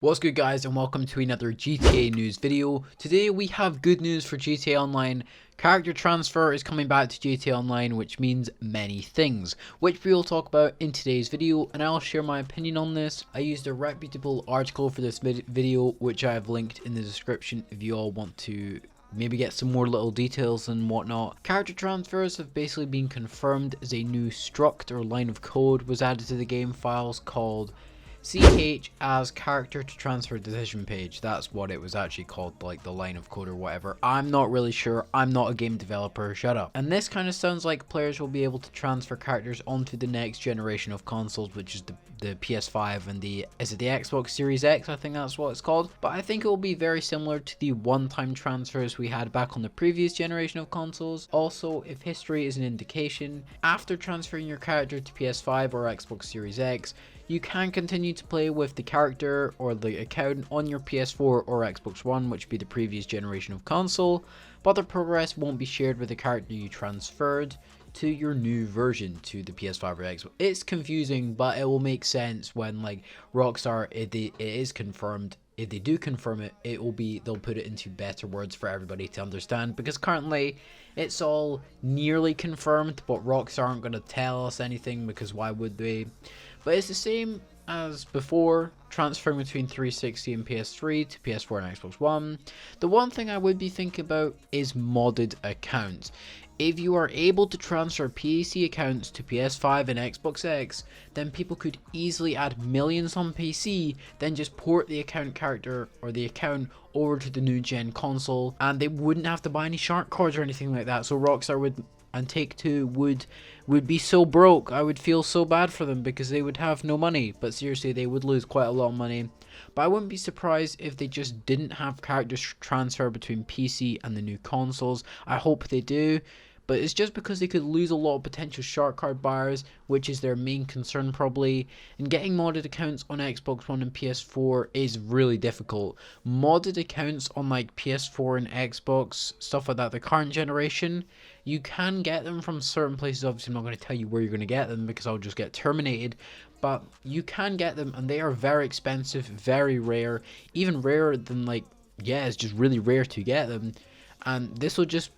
What's good guys, and welcome to another GTA news video. Today we have good news for GTA Online. Character transfer is coming back to GTA Online, which means many things, which we will talk about in today's video, and I'll share my opinion on this. I used a reputable article for this video, which I have linked in the description if you all want to maybe get some more little details and whatnot. Character transfers have basically been confirmed as a new struct or line of code was added to the game files called CH as character to transfer decision page. That's what it was actually called, like the line of code or whatever. I'm not really sure. I'm not a game developer. Shut up. And this kind of sounds like players will be able to transfer characters onto the next generation of consoles, which is the PS5 and the Xbox Series X? I think that's what it's called. But I think it will be very similar to the one-time transfers we had back on the previous generation of consoles. Also, if history is an indication, after transferring your character to PS5 or Xbox Series X, you can continue to play with the character or the account on your PS4 or Xbox One, which would be the previous generation of console, but the progress won't be shared with the character you transferred to your new version to the PS5 or Xbox. It's confusing, but it will make sense when, like, Rockstar, it is confirmed. If they do confirm it, they'll put it into better words for everybody to understand, because currently it's all nearly confirmed, but Rockstar aren't going to tell us anything, because why would they? But it's the same as before, transferring between 360 and PS3 to PS4 and Xbox One. The one thing I would be thinking about is modded accounts. If you are able to transfer PC accounts to PS5 and Xbox X, then people could easily add millions on PC, then just port the account character or the account over to the new gen console, and they wouldn't have to buy any shark cards or anything like that. So Rockstar and Take2 would be so broke. I would feel so bad for them because they would have no money. But seriously, they would lose quite a lot of money. But I wouldn't be surprised if they just didn't have characters transfer between PC and the new consoles. I hope they do. But it's just because they could lose a lot of potential shark card buyers, which is their main concern probably. And getting modded accounts on Xbox One and PS4 is really difficult. Modded accounts on like PS4 and Xbox, stuff like that, the current generation, you can get them from certain places. Obviously, I'm not going to tell you where you're going to get them because I'll just get terminated. But you can get them, and they are very expensive, very rare, even rarer than, like, yeah, it's just really rare to get them. And this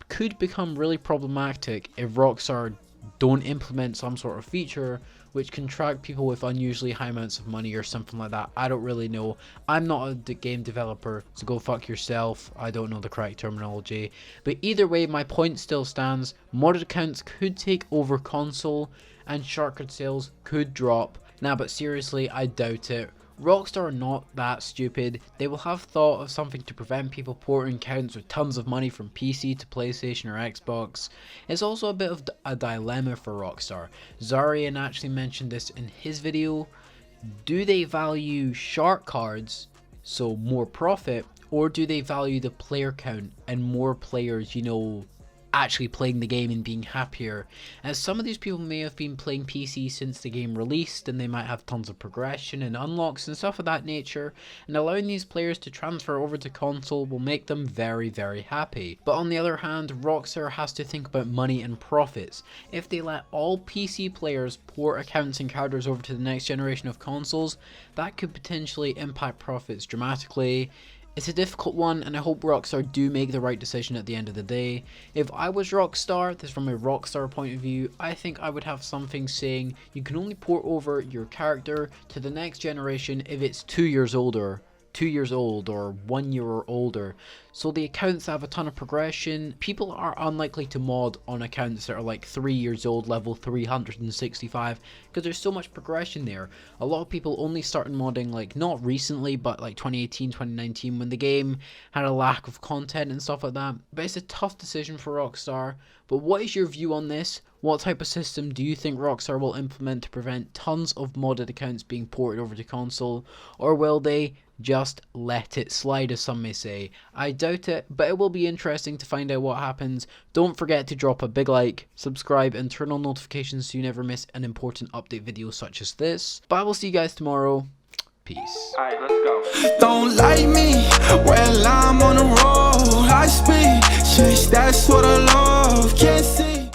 could become really problematic if Rockstar don't implement some sort of feature which can track people with unusually high amounts of money or something like that. I don't really know. I'm not a game developer, so go fuck yourself. I don't know the correct terminology. But either way, my point still stands. Modded accounts could take over console and shark card sales could drop. Nah, but seriously, I doubt it. Rockstar are not that stupid. They will have thought of something to prevent people porting accounts with tons of money from PC to PlayStation or Xbox. It's also a bit of a dilemma for Rockstar. Zarian actually mentioned this in his video. Do they value shark cards, so more profit, or do they value the player count and more players, you know, actually playing the game and being happier? As some of these people may have been playing PC since the game released, and they might have tons of progression and unlocks and stuff of that nature, and allowing these players to transfer over to console will make them very, very happy. But on the other hand, Rockstar has to think about money and profits. If they let all PC players port accounts and characters over to the next generation of consoles, that could potentially impact profits dramatically. It's a difficult one, and I hope Rockstar do make the right decision at the end of the day. If I was Rockstar, this is from a Rockstar point of view, I think I would have something saying you can only port over your character to the next generation if it's 2 years older. 2 years old or 1 year or older, so the accounts have a ton of progression. People are unlikely to mod on accounts that are like 3 years old, level 365, because there's so much progression there. A lot of people only started modding, like, not recently, but like 2018, 2019, when the game had a lack of content and stuff like that. But it's a tough decision for Rockstar. But what is your view on this? What type of system do you think Rockstar will implement to prevent tons of modded accounts being ported over to console? Or will they just let it slide, as some may say? I doubt it, but it will be interesting to find out what happens. Don't forget to drop a big like, subscribe, and turn on notifications so you never miss an important update video such as this. But I will see you guys tomorrow. Peace. Alright, let's go. Don't like me, well I'm on the road, high speed, chase, that's what I love, can't see.